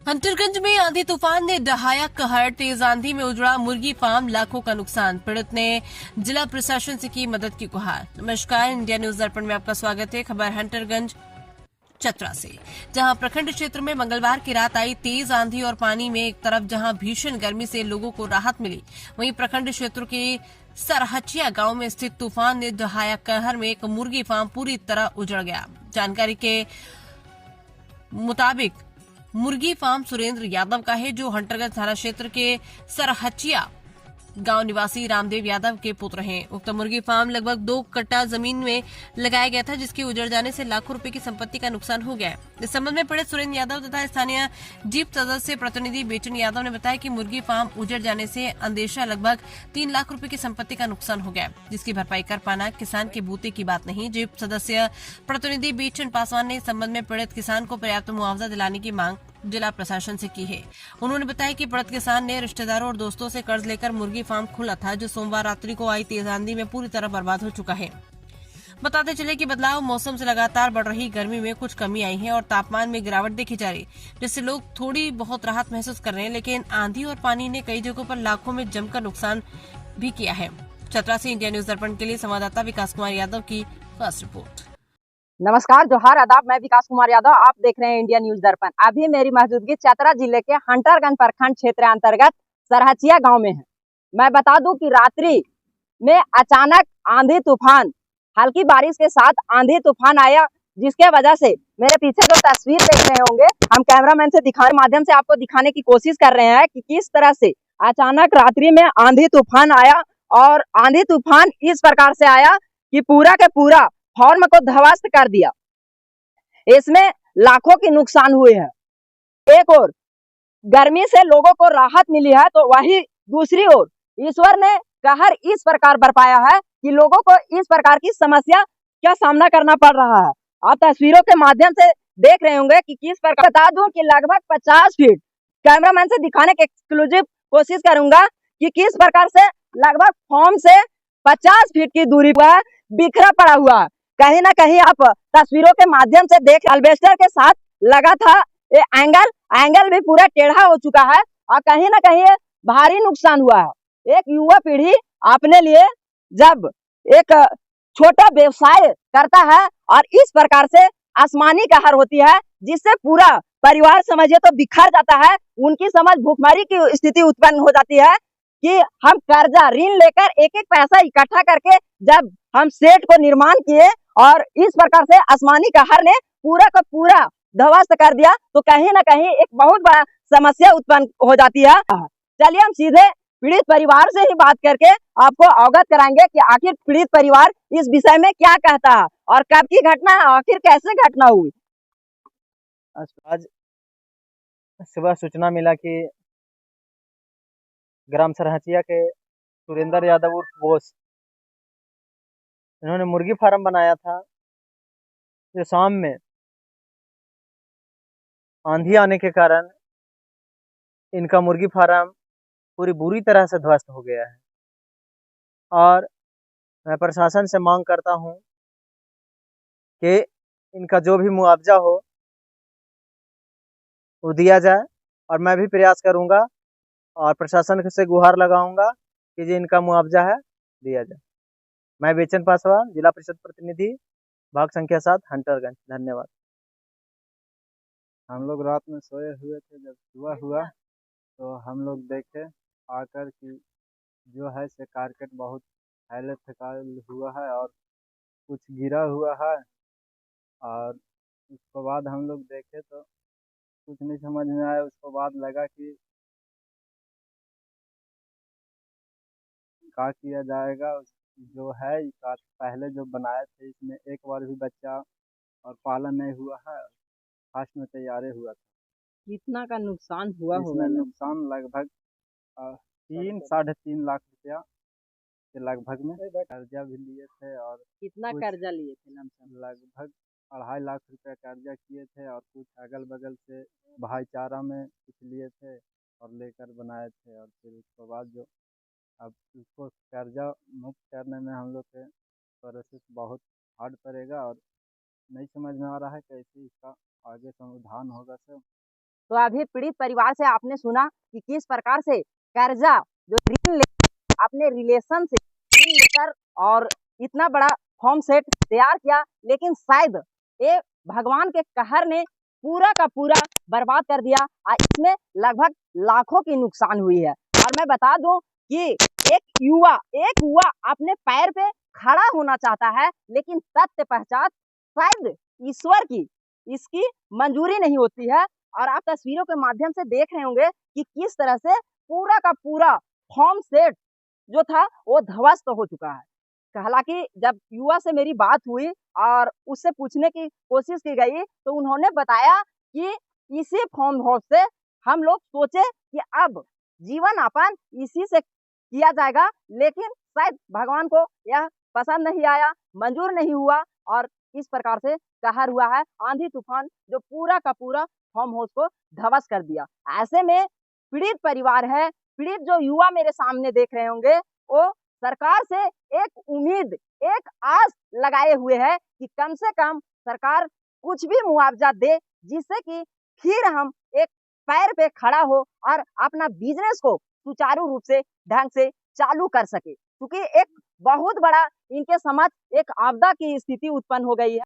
हंटरगंज में आंधी तूफान ने डहाया कहर। तेज आंधी में उजड़ा मुर्गी फार्म, लाखों का नुकसान। पीड़ित ने जिला प्रशासन से की मदद की गुहार। नमस्कार, इंडिया न्यूज दर्पण में आपका स्वागत है। खबर हंटरगंज चतरा से, जहां प्रखंड क्षेत्र में मंगलवार की रात आई तेज आंधी और पानी में एक तरफ जहां भीषण गर्मी से लोगों को राहत मिली, वहीं प्रखंड क्षेत्र के सरहचिया गांव में स्थित तूफान ने डहाया कहर में एक मुर्गी फार्म पूरी तरह उजड़ गया। जानकारी के मुताबिक मुर्गी फार्म सुरेंद्र यादव का है, जो हंटरगंज थाना क्षेत्र के सरहचिया गांव निवासी रामदेव यादव के पुत्र हैं। उक्त मुर्गी फार्म लगभग 2 कट्टा जमीन में लगाया गया था, जिसके उजड़ जाने से लाखों रुपए की संपत्ति का नुकसान हो गया है। इस संबंध में पीड़ित सुरेंद्र यादव तथा स्थानीय जीप सदस्य प्रतिनिधि बेचन यादव ने बताया कि मुर्गी फार्म उजड़ जाने से अंदेशा लगभग 3 लाख रुपए की संपत्ति का नुकसान हो गया, जिसकी भरपाई कर पाना किसान के बूते की बात नहीं। जीप सदस्य प्रतिनिधि बेचन पासवान ने इस संबंध में पीड़ित किसान को पर्याप्त मुआवजा दिलाने की मांग जिला प्रशासन से की है। उन्होंने बताया कि पीड़ित किसान ने रिश्तेदारों और दोस्तों से कर्ज लेकर मुर्गी फार्म खोला था, जो सोमवार रात्रि को आई तेज आंधी में पूरी तरह बर्बाद हो चुका है। बताते चले कि बदलाव मौसम से लगातार बढ़ रही गर्मी में कुछ कमी आई है और तापमान में गिरावट देखी जा रही, जिससे लोग थोड़ी बहुत राहत महसूस कर रहे हैं। लेकिन आंधी और पानी ने कई जगहों पर लाखों में जमकर नुकसान भी किया है। चतरा से इंडिया न्यूज दर्पण के लिए संवाददाता विकास कुमार यादव की खास रिपोर्ट। नमस्कार, जोहार, आदाब। मैं विकास कुमार यादव, आप देख रहे हैं इंडिया न्यूज दर्पण। अभी मेरी मौजूदगी चतरा जिले के हंटरगंज प्रखंड क्षेत्र अंतर्गत सरहचिया गांव में है। मैं बता दूं कि रात्रि में अचानक आंधी तूफान, हल्की बारिश के साथ आंधी तूफान आया, जिसके वजह से मेरे पीछे जो तस्वीर देख रहे होंगे, हम कैमरामैन से दिखाने माध्यम से आपको दिखाने की कोशिश कर रहे हैं कि किस तरह से अचानक रात्रि में आंधी तूफान आया। और आंधी तूफान इस प्रकार से आया कि पूरा के पूरा फार्म को ध्वस्त कर दिया। इसमें लाखों की नुकसान हुए हैं। एक और गर्मी से लोगों को राहत मिली है, तो वही दूसरी ओर ईश्वर ने कहर इस प्रकार बरपाया है कि लोगों को इस प्रकार की समस्या का सामना करना पड़ रहा है। आप तस्वीरों के माध्यम से देख रहे होंगे कि किस प्रकार। बता दूं कि लगभग 50 फीट, कैमरामैन से दिखाने की एक्सक्लूसिव कोशिश करूंगा कि किस प्रकार से लगभग फार्म से 50 फीट की दूरी पर बिखरा पड़ा हुआ है। कहीं ना कहीं आप तस्वीरों के माध्यम से देख, अल्बेस्टर के साथ लगा था ये एंगल भी पूरा टेढ़ा हो चुका है और कहीं ना कहीं भारी नुकसान हुआ है। एक युवा पीढ़ी अपने लिए जब एक छोटा व्यवसाय करता है और इस प्रकार से आसमानी कहर होती है, जिससे पूरा परिवार समझिए तो बिखर जाता है। उनकी समझ भूखमरी की स्थिति उत्पन्न हो जाती है कि हम कर्जा ऋण लेकर एक एक पैसा इकट्ठा करके जब हम सेट को निर्माण किए और इस प्रकार से आसमानी कहर ने पूरा का पूरा ध्वस्त कर दिया, तो कहीं ना कहीं एक बहुत बड़ा समस्या उत्पन्न हो जाती है। चलिए हम सीधे पीड़ित परिवार से ही बात करके आपको अवगत कराएंगे कि आखिर पीड़ित परिवार इस विषय में क्या कहता है और कब की घटना है, आखिर कैसे घटना हुई। आज सुबह सूचना मिला कि ग्राम सरहचिया के सुरेंद्र यादव उर्फ बोस, इन्होंने मुर्गी फार्म बनाया था, जो शाम में आंधी आने के कारण इनका मुर्गी फार्म पूरी बुरी तरह से ध्वस्त हो गया है। और मैं प्रशासन से मांग करता हूं कि इनका जो भी मुआवजा हो वो दिया जाए, और मैं भी प्रयास करूंगा और प्रशासन से गुहार लगाऊंगा कि जो इनका मुआवजा है दिया जाए। मैं बेचन पासवान, जिला परिषद प्रतिनिधि, भाग संख्या 7, हंटरगंज। धन्यवाद। हम लोग रात में सोए हुए थे, जब सुबह हुआ तो हम लोग देखे आकर कि जो है से कारकेट बहुत फैले फैल हुआ है और कुछ गिरा हुआ है। और उसके बाद हम लोग देखे तो कुछ नहीं समझ में आया। उसके बाद लगा कि क्या किया जाएगा। जो है पहले जो बनाए थे, इसमें एक बार भी बच्चा और पालन नहीं हुआ है। फर्स्ट में तैयारी हुआ था। कितना का नुकसान हुआ इसमें होगा? नुकसान लगभग 3-3.5 लाख रुपया के लगभग में कर्जा भी लिए थे, और कितना कुछ कर्जा लिए थे लमसम? लगभग 2.5 लाख रुपया कर्जा किए थे, और कुछ अगल बगल से भाईचारा में कुछ लिए थे और लेकर बनाए थे। और फिर उसके बाद जो अब उसको कर्जा मुक्त करने में हम लोग के प्रोसेस बहुत हार्ड पड़ेगा, और नहीं समझ में आ रहा है कैसे इसका आगे समाधान होगा। सब तो अभी पीड़ित परिवार से आपने सुना कि किस प्रकार से कर्जा जो ऋण अपने रिलेशन से ऋण लेकर और इतना बड़ा फॉर्म सेट तैयार किया, लेकिन शायद ये भगवान के कहर ने पूरा का पूरा बर्बाद कर दिया और इसमें लगभग लाखों की नुकसान हुई है। और मैं बता दूं कि एक युवा अपने पैर पे खड़ा होना चाहता है, लेकिन तथ्य पहचान शायद ईश्वर की इसकी मंजूरी नहीं होती है। और आप तस्वीरों के माध्यम से देख रहे होंगे कि किस तरह से पूरा का पूरा फॉर्म सेट जो था वो ध्वस्त हो चुका है। हालांकि जब युवा से मेरी बात हुई और उससे पूछने की कोशिश की गई तो उन्होंने बताया कि इसी फॉर्म हाउस से हम लोग सोचे कि अब जीवन यापन इसी से किया जाएगा, लेकिन शायद भगवान को यह पसंद नहीं आया, मंजूर नहीं हुआ और इस प्रकार से कहर हुआ है आंधी तूफान जो पूरा का पूरा फॉर्म हाउस को ध्वस्त कर दिया। ऐसे में पीड़ित परिवार है, पीड़ित जो युवा मेरे सामने देख रहे होंगे, वो सरकार से एक उम्मीद, एक आस लगाए हुए है कि कम से कम सरकार कुछ भी मुआवजा दे, जिससे कि फिर हम एक पैर पे खड़ा हो और अपना बिजनेस को सुचारू रूप से ढंग से चालू कर सके, क्योंकि एक बहुत बड़ा इनके समझ एक आपदा की स्थिति उत्पन्न हो गई है।